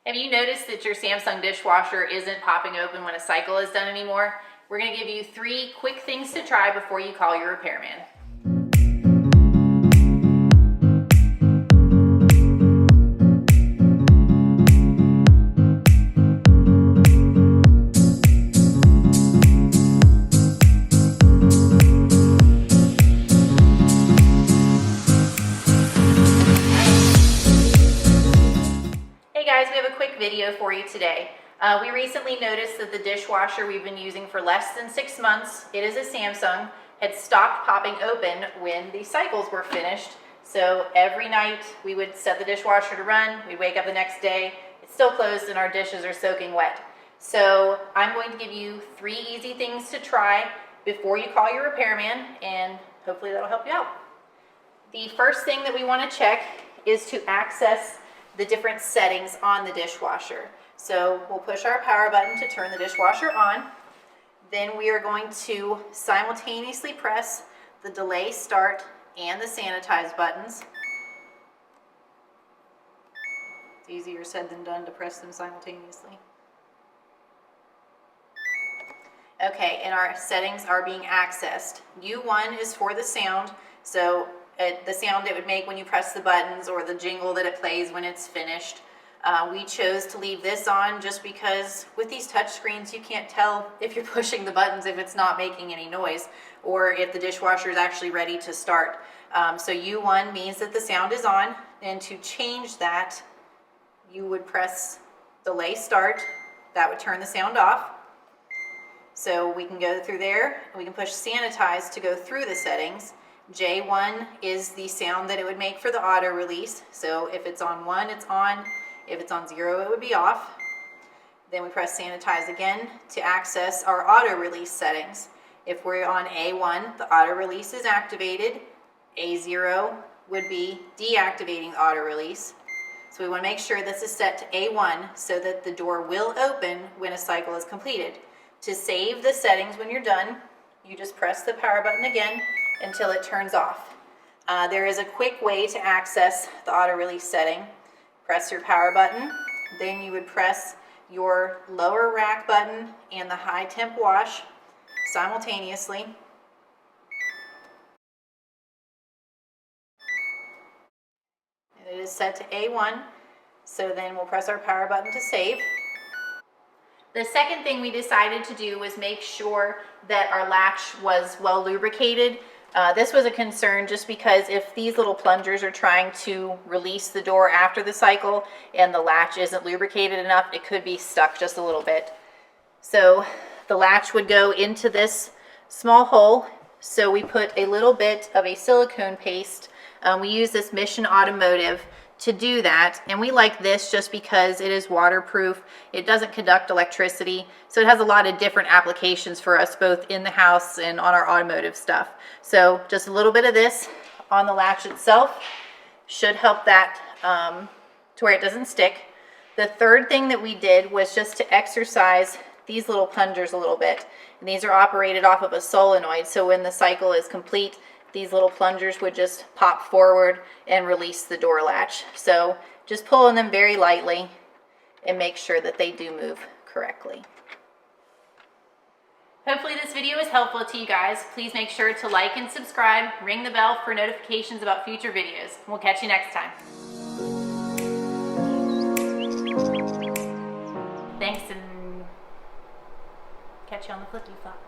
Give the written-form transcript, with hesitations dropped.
Have you noticed that your Samsung dishwasher isn't popping open when a cycle is done anymore? We're going to give you 3 quick things to try before you call your repairman. Hey guys, we have a quick video for you today. We recently noticed that the dishwasher we've been using for less than 6 months, it is a Samsung, had stopped popping open when the cycles were finished. So every night we would set the dishwasher to run, we'd wake up the next day, it's still closed and our dishes are soaking wet. So I'm going to give you 3 easy things to try before you call your repairman, and hopefully that'll help you out. The first thing that we want to check is to access the different settings on the dishwasher. So we'll push our power button to turn the dishwasher on. Then we are going to simultaneously press the delay start and the sanitize buttons. It's easier said than done to press them simultaneously. Okay, and our settings are being accessed. U1 is for the sound, so the sound it would make when you press the buttons, or the jingle that it plays when it's finished. We chose to leave this on just because with these touch screens you can't tell if you're pushing the buttons if it's not making any noise, or if the dishwasher is actually ready to start. So U1 means that the sound is on, and to change that you would press delay start. That would turn the sound off. So we can go through there, and we can push sanitize to go through the settings. J1 is the sound that it would make for the auto release. So if it's on 1, it's on. If it's on 0, it would be off. Then we press sanitize again to access our auto release settings. If we're on A1, the auto release is activated. A0 would be deactivating the auto release. So we want to make sure this is set to A1 so that the door will open when a cycle is completed. To save the settings when you're done, you just press the power button again until it turns off. There is a quick way to access the auto release setting. Press your power button, then you would press your lower rack button and the high temp wash simultaneously. And it is set to A1, so then we'll press our power button to save. The second thing we decided to do was make sure that our latch was well lubricated. This was a concern just because if these little plungers are trying to release the door after the cycle and the latch isn't lubricated enough, it could be stuck just a little bit. So the latch would go into this small hole. So we put a little bit of a silicone paste. We use this Mission Automotive to do that, and we like this just because it is waterproof, it doesn't conduct electricity, so it has a lot of different applications for us both in the house and on our automotive stuff. So just a little bit of this on the latch itself should help that to where it doesn't stick. The third thing that we did was just to exercise these little plungers a little bit, and these are operated off of a solenoid, so when the cycle is complete, these little plungers would just pop forward and release the door latch. So just pulling them very lightly and make sure that they do move correctly. Hopefully this video is helpful to you guys. Please make sure to like and subscribe, ring the bell for notifications about future videos. We'll catch you next time. Thanks, and catch you on the flippy flop.